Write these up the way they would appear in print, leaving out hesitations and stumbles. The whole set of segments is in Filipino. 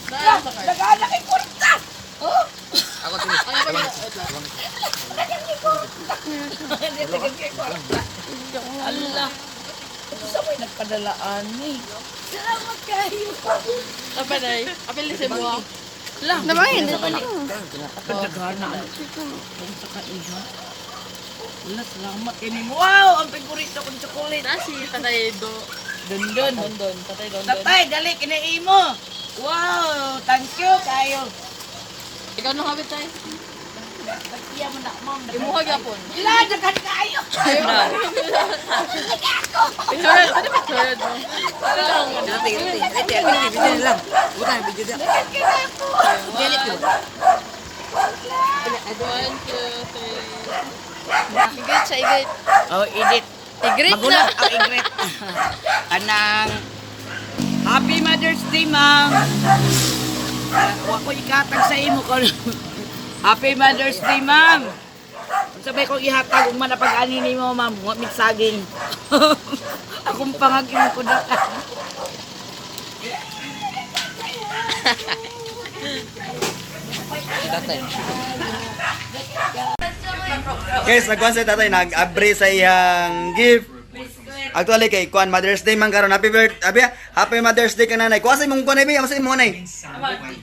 Nagana kay kurta. Oh. Ako tulis. Allah. Sa may nagpadalaan ni. Salamat kayo. Apa day? Apel di sebuah. Lang. Namangin. Nagana. Kung sa kaiha. Allah, salamat kayo ni. Wow! Ang paborito kong chocolate. Nasi tatay do. Dondon. Dondon. Tatay dondon. Tatay, dali, kinain mo. Wow! Thank you kayo. Ikaw nung habit tayo. Pagkiya mo na, ma'am. Imuha gyapon. Ila, dagat kayo. Ayaw na. Picture. Ano picture mo? Ano lang. Video lang. Bukan video dia. Galit ko. 1, 2, 3. Igrit siya, igrit. Oh, edit. Igrit na. Magulat ang igrit. Kanang Happy Mother's Day, ma'am. Huwag ko ikatag sa imo ko. Happy Mother's Day, ma'am. Kung sabay ko ihatag, kung manapag-ani ni mo, ma'am, huwag mitsaging. Akong pangagin ko na ka. Guys, nagkuhan sa tatay, nag-abre sa iyang gift. Actually kay kuan Mother's Day man karon. Happy Mother's Day ka nanay. Kuha sa imong kuan ay amo sa imong nanay.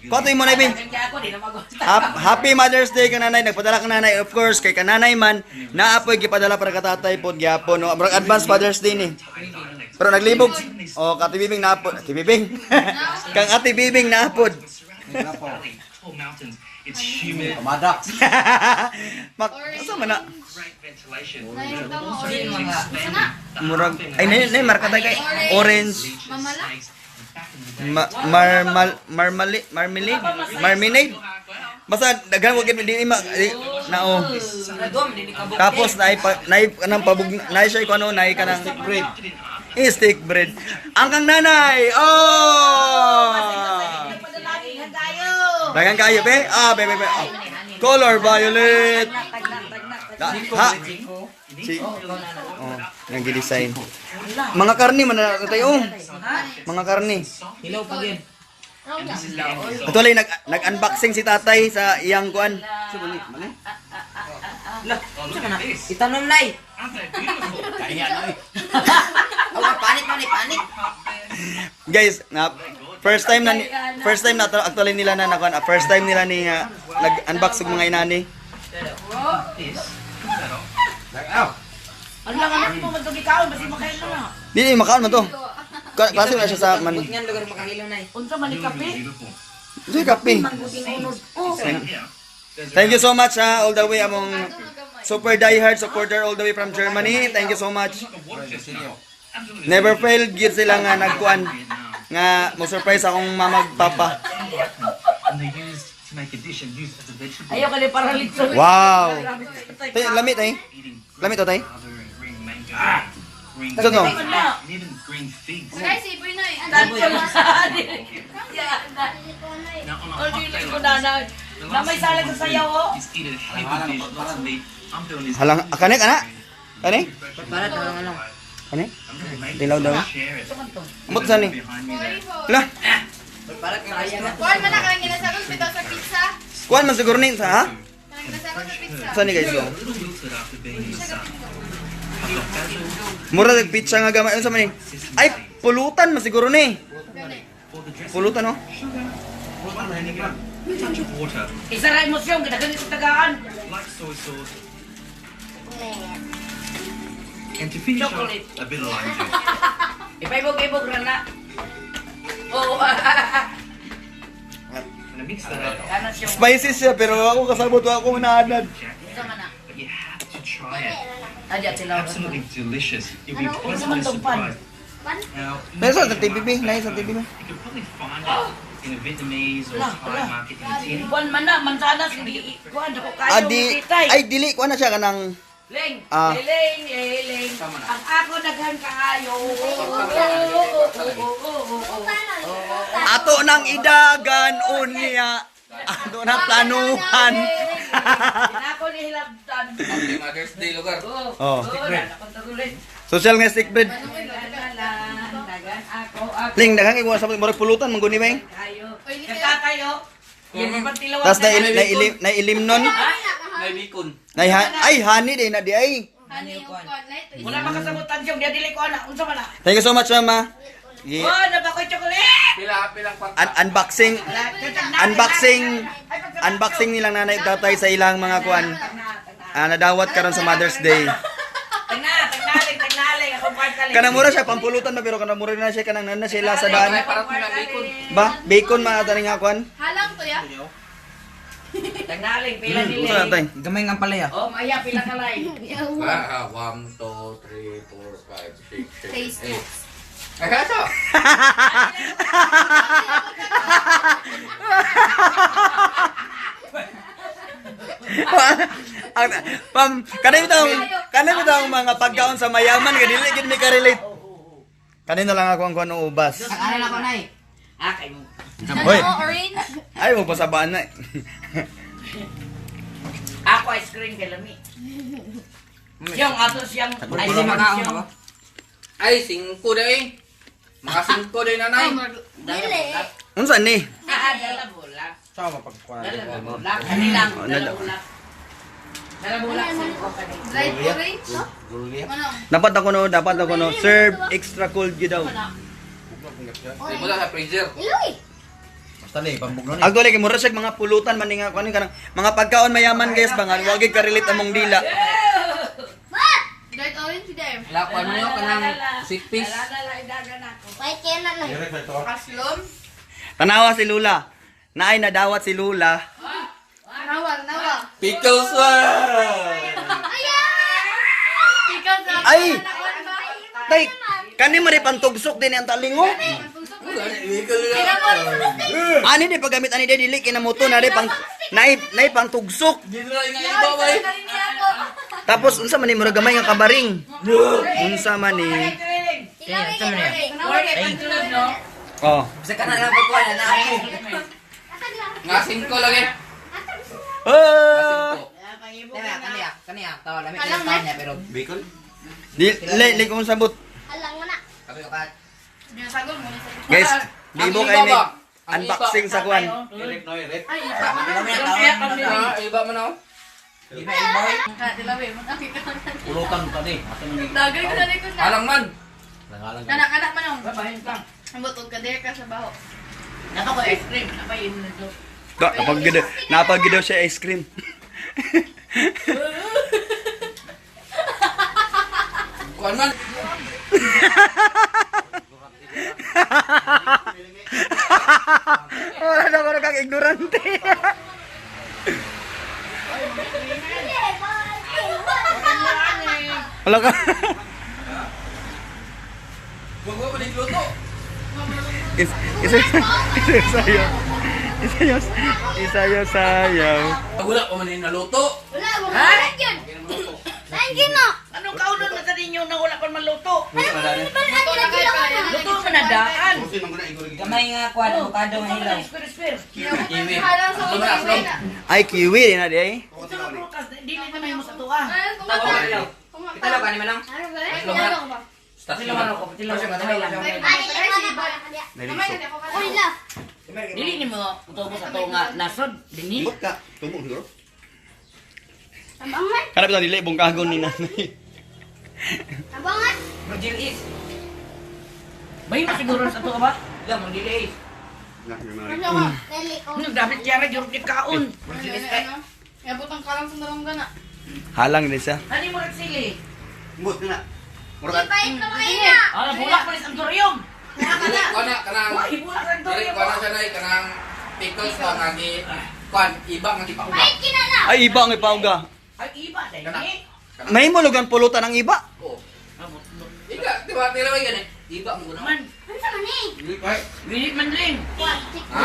Kuha to imong nanay. Happy Mother's Day ka nanay. Nagpadala ka nanay of course kay kananay man naapoy gipadala para katatay pod gyapon no. Advance Father's Day ni. Pero naglibog. Oh, Ate Bibing naapod. Ate Bibing. Kang Ate Bibing naapod. It's humid. Madak. Mak, asa man na? Murag ay nay marka tay kay orange. Marmalade. Basta daghan wag gid di nao. Tapos naay kanang pabug naay siya ko ano naay kanang bread. Stick bread. Ang kang nanay. Oh! Dagan kayo be? Be. Oh. Color violet. Ha? Si. Oh, yang gi-design. Mga karni man na tayo. Mga karni. Hilaw pa yun. Actually nag-unboxing si tatay sa iyang kuan. Itanom nay. Panik. Guys, first time na to, actually nila na nakuan. First time nila ni nag-unbox og mga inani. Ano lang anak mo magdugi kaon basi makailo na. Dili makaon man to. Klase na siya sa man. Unsa man ni kape? Di kape. Thank you so much all the way among super diehard supporter all the way from Germany. Thank you so much. Never failed gyud sila nga nagkuan nga mo surprise akong mamagpapa. Ayaw ka ni para litson. Wow. Tay lamit ay. Lamit to tay. Ito no. Guys, iboy na eh. Oh, dili ko na. Na may salag sa sayaw oh. Halang kani kana? Kani? Kani? Dilaw daw. Amot sa ni. Lah. Kuhan man na karang ginasagol bitaw sa pizza. Kuan man siguro ni sa ha? Karang ginasagol sa pizza. Sa ni guys ko. Mura nag pizza nga gamay unsa man ni? Ay, pulutan man siguro ni. Pulutan no? Isa ra emosyon kita ganito tagaan. And to finish off, Chocolate. a bit of lime juice. Ipaibog ra na. Oh, And I mix that up. kana siya. Spicy siya pero ako kasabot ako manaanad. Unsa man na? But you have to try it. Adya sila. Absolutely delicious. You'll be Unsa pleasantly man tong pan? surprised. Now, Pero sa TPP, nay sa TPP. you could probably find it in a Vietnamese or Thai market in a tin. Kuan man na mansanas hindi kuan ko kayo Adi titay. ay dili ko na siya kanang Leng, Ah. leng. Ang ako daghan kaayo. ato nang idagan unya. Ato na planuhan. Ako ni hilabtan. Mother's Day lugar. Oh. Dagan Social nga stick bread. ako Ling daghang iguan sa murag pulutan mangguni ba? kayo. Oy, hindi Kata kayo. Yan pa tilawag. Tas na ilim nun. May bikon. Ay, honey din na di ay. Ano yung kon na ito? Wala pa kasabutan siyang dia dili ko ana. Unsa man na? Thank you so much, mama. Oh, nabakoy chocolate. Pilang pang. Unboxing nilang nanay at tatay sa ilang mga kuan. Nadawat karon sa Mother's Day. Tagnaling ako partali. Kanamura siya pampulutan na pero kanamura na siya kanang nana sila sa daan. Para pilang bikon. Ba, bacon man ata nga kuan. Halang to ya? Tagnaling pila nili. Unsa natay? Gamay nga palaya. Oh, maya pila kalay. 1, 2, 3, 4, 5, 6, 7, Taste 8. Ay, kaso! Kanino daw ang mga pagkaon sa mayaman nga dili gid mi ka-relate. Kanino lang ako ang kuan ng ubas. Ano na ko nay? Kay mo. Hoy, Ano, orange? ay mo pasabaan na. Ako ice cream kay lami. Siyang ato siyang Ay, di makaon ako. Ay, 5 na eh. Mga 5 din nanay. Dili. Unsa ni? dala bola. Saan mo pagkuhan? Dala bola. Kanilang Oh, dala dala. bola. Dala bola ko kanila. Dried orange? No? Ano? Dapat ako no. Serve extra cold gyud daw. Di mo lang sa freezer. Basta ni, pambugno ni. Actually kay mura siya mga pulutan man ni nga kuan kanang mga pagkaon mayaman guys ba nga wag ka-relate among dila. Dried orange there. Lakuan mo yun kanang sweet fish. Dala idagan ako. White can na. Kaslom? Tanawa si Lula. Naay nadawat si Lula. Nawa. Pickles one! Ikaw sa Ay! Tay, kani man pantugsok din ang talingo. Ani di paggamit ani di dili kinamuto na di pang naay pang tugsok. Dito na nga iba ba eh. Tapos unsa man ni mura gamay nga kabaring? Unsa man ni? Oh. Bisa ka na lang pagkuhan na ako. Nga 5 lagi. Ah! Kaniya. Tawa, lamig ka tawa niya, pero... Bacon? Di kung sabot. Sabi ko ka, Guys, di mo Ang kayo iba ba? unboxing sa kwan. Iba mo na ako. di ba iboy? Ulutan ka ni. Dagay ko na rin ko na. Alang man. Kanak-kanak manong. Babahin ka. Ang butog ka there ka sa baho. Nato ko ice cream. Napayin na to. Napag daw siya ice cream. Kuan man. Wala na ko kang ignorante. Wala ka. Wag mo luto. Isayo sayaw. Wala pa man naluto. Wala, wala yun. Saan no? Anong kaulon na sa ninyo na wala pa man luto? Luto na kayo pala. Luto man na daan. Gamay nga kuhan, avocado nga hilaw. Kiwi. Halang sa Aslom na, ulo aslom. na. Ay kiwi din na di ay. Ito na prutas. Dili na may mo sa tuwa. Italaw ka ni manang? Ano ba? Ano ba? Tilawan ako. Tilawan ako. Dili ni mo tubo sa tuwa nga nasod. Dini. ka. Tumo siguro. Abangan. Kana bitaw dili bungkagon ni nanay. Abangan. Magil is. Bayi mo siguro sa tuwa ba? Lang mo dili is. Ano ba? Dali ko. Ano dapat kaya jurog ni kaon. Yabutang kalang sa dalawang gana. Halang din siya. Ani mo sili. Mut na. Ipait na kayo na. Ah, bulak pa ni santorium. Dili kuan na kanang Wai bulak sa dili santorium. kuan na siya na kanang pickles pa nga gi kuan iba nga di pa uga. Pait kina na. Ay iba ang ipauga. Ay iba dai. May mo lugan pulutan ang iba. Oo. Ika, di ba tira ba yan eh? Iba mo na. Man, Ano sa mani? Dili pa. dili man ring. Ha?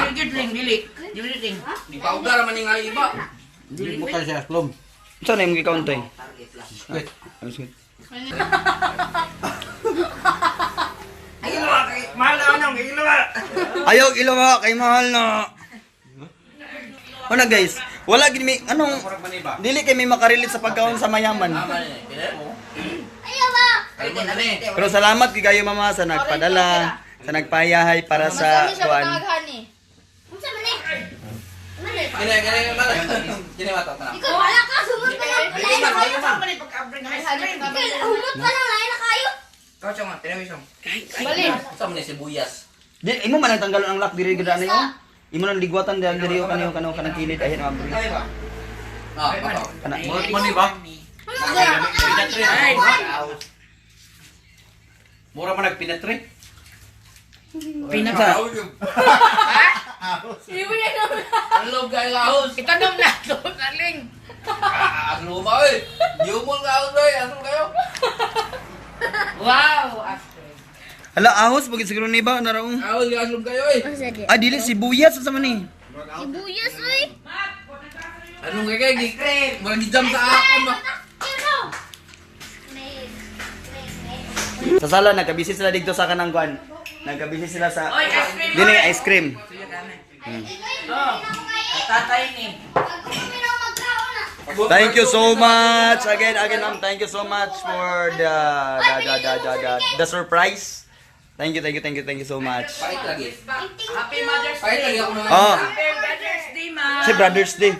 Dili gid ring dili. Dili ring. Di pa uga ra man nga iba. Dili Buka siya, aslom. Saan na yung gikaunt eh? Wait. Ayaw ilawa kay mahal na. Ano guys? Wala gid mi anong dili kay may makarelate sa pagkaon sa mayaman. Ayaw ba? Pero salamat kay kayo mama sa nagpadala, sa nagpayahay para sa Masami siya kuan. mataghan eh. Ano sa mani? Gini mata tenang. Ikaw wala ka, sumot pa lang. Gini ma'am, gini ma'am. Humot pa lang, lain na kayo. Kau cuma, television. Balik. Sa mga sibuyas. Di imo man ang tanggalon ang lock diri gid ano yun. Imo nang ligwatan diri kaniyo kanang kilid ahin ang abri. Ah, pato. Kana. Money ba? Ay, Mura man nagpinatre. pinaka. Ibu yan naman. Ang loob kayo lahos. Itanong na to, naling. Ang loob ba eh. Yumol lahos ba eh. Asal kayo? Wow, after. Hala ahos pag siguro ni ba na raw. Ahos yung asal kayo eh. Ah dili sibuyas sa man ni. Sibuyas, uy. Anong kayo kayo? Mga gijam sa akon ba? Sa sala nagkabisi sila dito sa kanang kwan. Nagkabisi sila sa Oy, ice cream. dili ice cream. Oh, tatay ni. Thank you so much again ma'am. Thank you so much for the surprise. Thank you so much. Pahit lagi. Happy Mother's Pahit Day. lagi ako na. Oh, Happy Mother's Day, ma'am. si Brothers Day.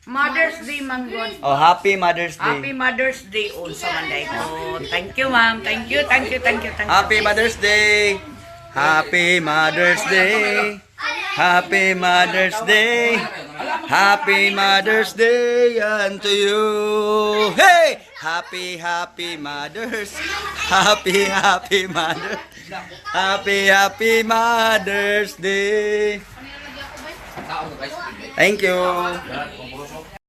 Mother's Day, Manggon. Oh, happy Mother's Happy Day. Mother's Day also manday ko. Thank you, ma'am. Thank you. Happy Mother's Day. Happy Mother's Day. Happy Mother's Day. Happy Mother's Day unto you. Hey! Happy Mothers. Happy Mother. Happy Mother's Day. Tao ka guys. Thank you.